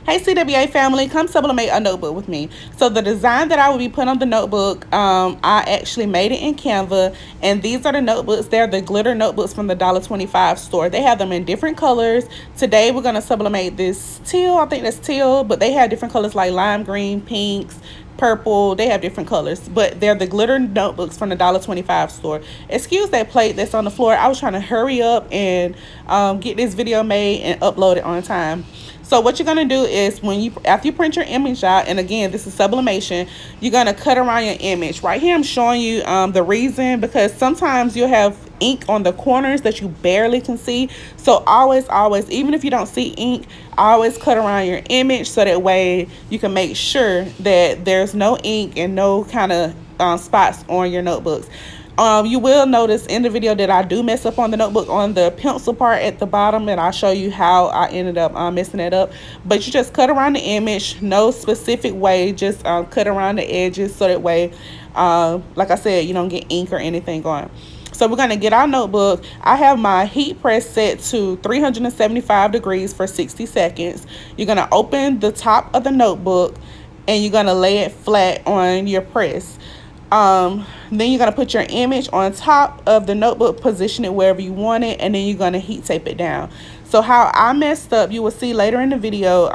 Hey CWA family, come sublimate a notebook with me. So the design that I will be putting on the notebook, I actually made it in Canva, and these are the notebooks. They're the glitter notebooks from the $1.25 store. They have them in different colors. Today we're gonna sublimate this teal, I think that's teal, but they have different colors like lime green, pinks, purple. They have different colors, but they're the glitter notebooks from the $1.25 store. Excuse that plate that's on the floor. I was trying to hurry up and get this video made and upload it on time. So what you're going to do is after you print your image out, and again, this is sublimation, you're going to cut around your image. Right here I'm showing you the reason, because sometimes you'll have ink on the corners that you barely can see. So always, even if you don't see ink, always cut around your image so that way you can make sure that there's no ink and no kind of spots on your notebooks. You will notice in the video that I do mess up on the notebook on the pencil part at the bottom, and I'll show you how I ended up messing it up. But you just cut around the image, no specific way, just cut around the edges so that way, like I said, you don't get ink or anything going. So we're going to get our notebook. I have my heat press set to 375 degrees for 60 seconds. You're going to open the top of the notebook and you're going to lay it flat on your press. Then you're going to put your image on top of the notebook, position it wherever you want it, and then you're going to heat tape it down. So how I messed up, you will see later in the video,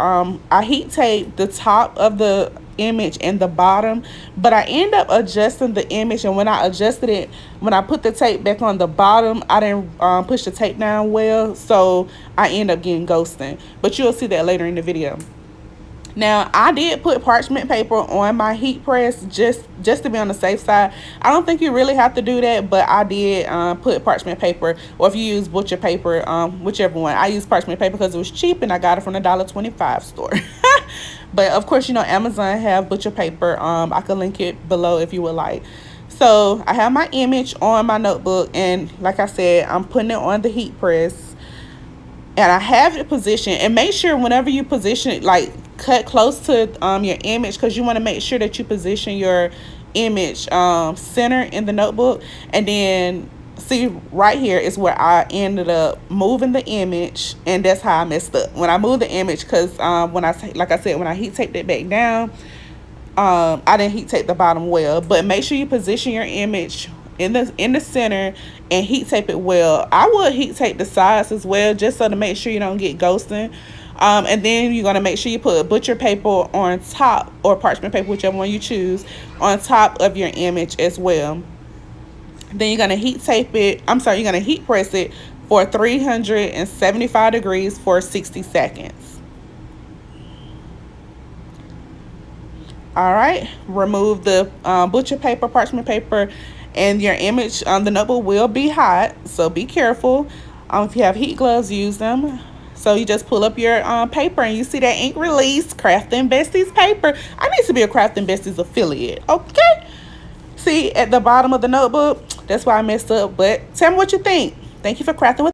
I heat taped the top of the image and the bottom, but I end up adjusting the image, and when I adjusted it, when I put the tape back on the bottom, I didn't push the tape down well, so I end up getting ghosting. But you'll see that later in the video. Now, I did put parchment paper on my heat press just to be on the safe side. I don't think you really have to do that, but I did put parchment paper, or if you use butcher paper, whichever one. I use parchment paper because it was cheap and I got it from the $1.25 store. But of course, you know, Amazon have butcher paper. I can link it below if you would like. So I have my image on my notebook, and like I said, I'm putting it on the heat press, and I have it positioned. And make sure whenever you position it, like cut close to your image, because you want to make sure that you position your image center in the notebook. And then see right here is where I ended up moving the image, and that's how I messed up when I moved the image, because when I heat taped it back down, I didn't heat tape the bottom well. But make sure you position your image in the center and heat tape it well. I would heat tape the sides as well, just so to make sure you don't get ghosting. And then you're going to make sure you put butcher paper on top, or parchment paper, whichever one you choose, on top of your image as well. Then you're going to heat tape it, you're going to heat press it for 375 degrees for 60 seconds. All right, remove the butcher paper, parchment paper, and your image on the notebook will be hot, so be careful. If you have heat gloves, use them. So you just pull up your paper, and you see that ink release, Craftin' Besties paper. I need to be a Craftin' Besties affiliate, okay? See at the bottom of the notebook, that's why I messed up, but tell me what you think. Thank you for crafting with